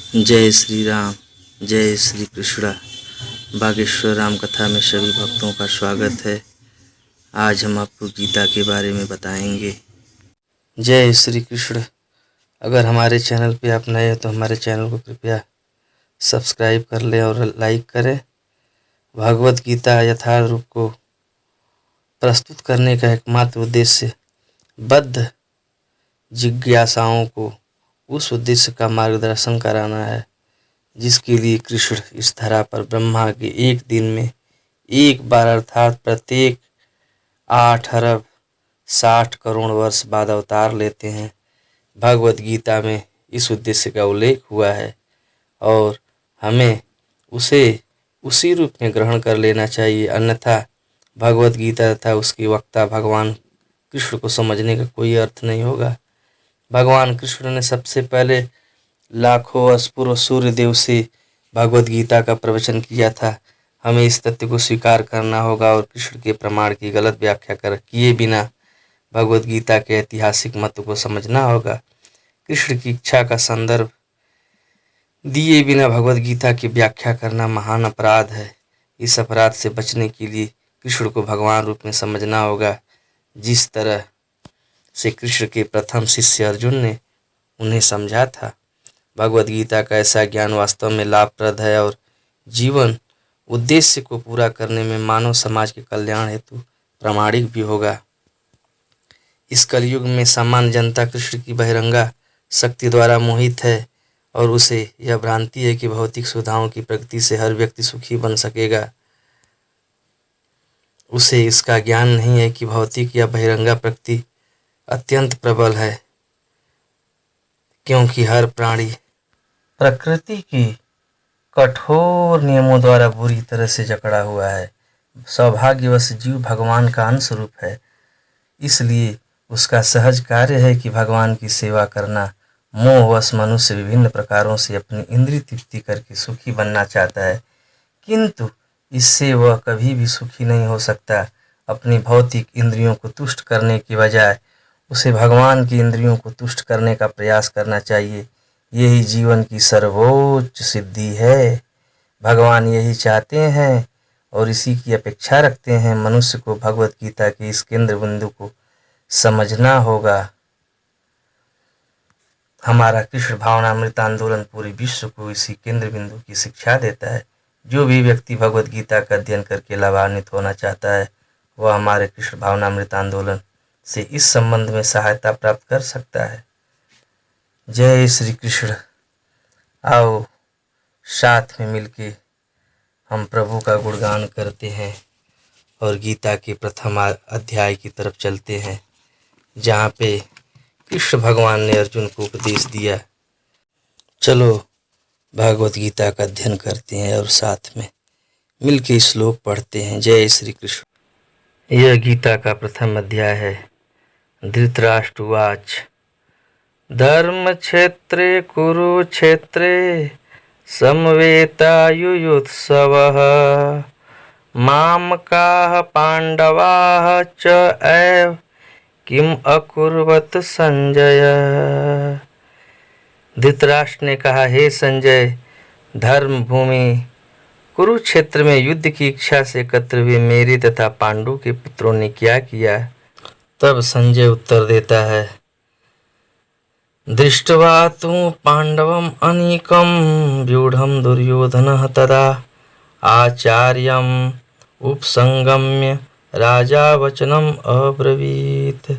जय श्री राम, जय श्री कृष्ण। बागेश्वर राम कथा में सभी भक्तों का स्वागत है। आज हम आपको गीता के बारे में बताएंगे। जय श्री कृष्ण। अगर हमारे चैनल पे आप नए हैं तो हमारे चैनल को कृपया सब्सक्राइब कर लें और लाइक करें। भगवत गीता यथार्थ रूप को प्रस्तुत करने का एकमात्र उद्देश्य बद्ध जिज्ञासाओं को उस उद्देश्य का मार्गदर्शन कराना है जिसके लिए कृष्ण इस धरा पर ब्रह्मा के एक दिन में एक बार अर्थात प्रत्येक 8 अरब 60 करोड़ वर्ष बाद अवतार लेते हैं। भगवत गीता में इस उद्देश्य का उल्लेख हुआ है और हमें उसे उसी रूप में ग्रहण कर लेना चाहिए, अन्यथा भगवत गीता तथा उसके वक्ता भगवान कृष्ण को समझने का कोई अर्थ नहीं होगा। भगवान कृष्ण ने सबसे पहले लाखों वर्ष पूर्व सूर्य देव से भगवत गीता का प्रवचन किया था। हमें इस तथ्य को स्वीकार करना होगा और कृष्ण के प्रमाण की गलत व्याख्या किए बिना भगवत गीता के ऐतिहासिक महत्व को समझना होगा। कृष्ण की इच्छा का संदर्भ दिए बिना भगवत गीता की व्याख्या करना महान अपराध है। इस अपराध से बचने के लिए कृष्ण को भगवान रूप में समझना होगा, जिस तरह से कृष्ण के प्रथम शिष्य अर्जुन ने उन्हें समझा था। भगवत गीता का ऐसा ज्ञान वास्तव में लाभप्रद है और जीवन उद्देश्य को पूरा करने में मानव समाज के कल्याण हेतु प्रामाणिक भी होगा। इस कलयुग में सामान्य जनता कृष्ण की बहिरंगा शक्ति द्वारा मोहित है और उसे यह भ्रांति है कि भौतिक सुविधाओं की प्रगति से हर व्यक्ति सुखी बन सकेगा। उसे इसका ज्ञान नहीं है कि भौतिक या बहिरंगा प्रकृति अत्यंत प्रबल है, क्योंकि हर प्राणी प्रकृति की कठोर नियमों द्वारा बुरी तरह से जकड़ा हुआ है। सौभाग्यवश जीव भगवान का अंश रूप है, इसलिए उसका सहज कार्य है कि भगवान की सेवा करना। मोहवश मनुष्य विभिन्न प्रकारों से अपनी इंद्रिय तृप्ति करके सुखी बनना चाहता है, किंतु इससे वह कभी भी सुखी नहीं हो सकता। अपनी भौतिक इंद्रियों को तुष्ट करने की बजाय उसे भगवान की इंद्रियों को तुष्ट करने का प्रयास करना चाहिए। यही जीवन की सर्वोच्च सिद्धि है। भगवान यही चाहते हैं और इसी की अपेक्षा रखते हैं। मनुष्य को भगवत गीता के इस केंद्र बिंदु को समझना होगा। हमारा कृष्ण भावनामृत आंदोलन पूरे विश्व को इसी केंद्र बिंदु की शिक्षा देता है। जो भी व्यक्ति भगवत गीता का अध्ययन करके लाभान्वित होना चाहता है वह हमारे कृष्ण भावनामृत आंदोलन से इस संबंध में सहायता प्राप्त कर सकता है। जय श्री कृष्ण। आओ साथ में मिलके हम प्रभु का गुणगान करते हैं और गीता के प्रथम अध्याय की तरफ चलते हैं, जहाँ पे कृष्ण भगवान ने अर्जुन को उपदेश दिया। चलो भगवत गीता का अध्ययन करते हैं और साथ में मिलके श्लोक पढ़ते हैं। जय श्री कृष्ण। यह गीता का प्रथम अध्याय है। धृतराष्ट्र उवाच धर्म क्षेत्रे कुरुक्षेत्रे समवेतायुयुत्सवः मामकाः पांडवाः च एव किम अकुर्वत संजय। धृतराष्ट्र ने कहा, हे संजय, धर्म भूमि कुरुक्षेत्र में युद्ध की इच्छा से एकत्र हुए मेरे तथा पांडु के पुत्रों ने क्या किया। तब संजय उत्तर देता है, दृष्ट्वा तु पांडवम अनीकम व्यूढ़म दुर्योधनः तदा आचार्यम उपसंगम्य राजा वचनम अब्रवीत।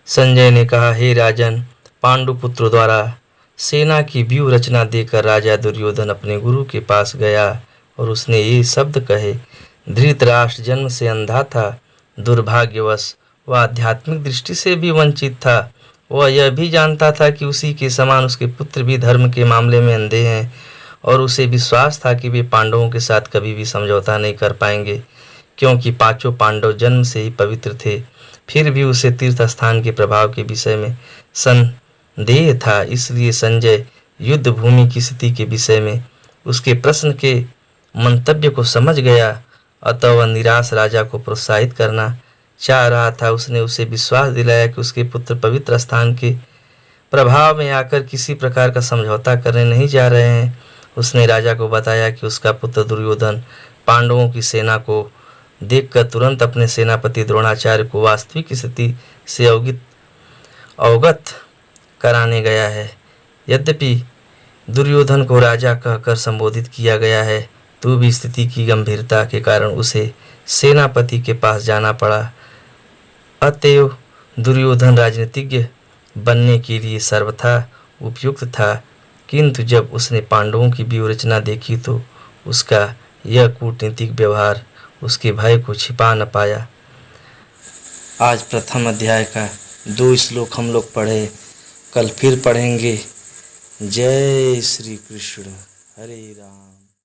संजय ने कहा, हे राजन, पांडुपुत्रों द्वारा सेना की व्यूह रचना देकर राजा दुर्योधन अपने गुरु के पास गया और उसने ये शब्द कहे। धृतराष्ट्र जन्म से अंधा था। दुर्भाग्यवश वह आध्यात्मिक दृष्टि से भी वंचित था। वह यह भी जानता था कि उसी के समान उसके पुत्र भी धर्म के मामले में अंधे हैं और उसे विश्वास था कि वे पांडवों के साथ कभी भी समझौता नहीं कर पाएंगे, क्योंकि पांचों पांडव जन्म से ही पवित्र थे। फिर भी उसे तीर्थ स्थान के प्रभाव के विषय में संदेह था। इसलिए संजय युद्ध भूमि की स्थिति के विषय में उसके प्रश्न के मंतव्य को समझ गया। अतः वह निराश राजा को प्रोत्साहित करना चाह रहा था। उसने उसे विश्वास दिलाया कि उसके पुत्र पवित्र स्थान के प्रभाव में आकर किसी प्रकार का समझौता करने नहीं जा रहे हैं। उसने राजा को बताया कि उसका पुत्र दुर्योधन पांडवों की सेना को देखकर तुरंत अपने सेनापति द्रोणाचार्य को वास्तविक स्थिति से अवगत कराने गया है। यद्यपि दुर्योधन को राजा कहकर संबोधित किया गया है, तो भी स्थिति की गंभीरता के कारण उसे सेनापति के पास जाना पड़ा। अतएव दुर्योधन राजनीतिज्ञ बनने के लिए सर्वथा उपयुक्त था, किंतु जब उसने पांडवों की व्यूहरचना देखी तो उसका यह कूटनीतिक व्यवहार उसके भय को छिपा न पाया। आज प्रथम अध्याय का 2 श्लोक हम लोग पढ़े, कल फिर पढ़ेंगे। जय श्री कृष्ण। हरे राम।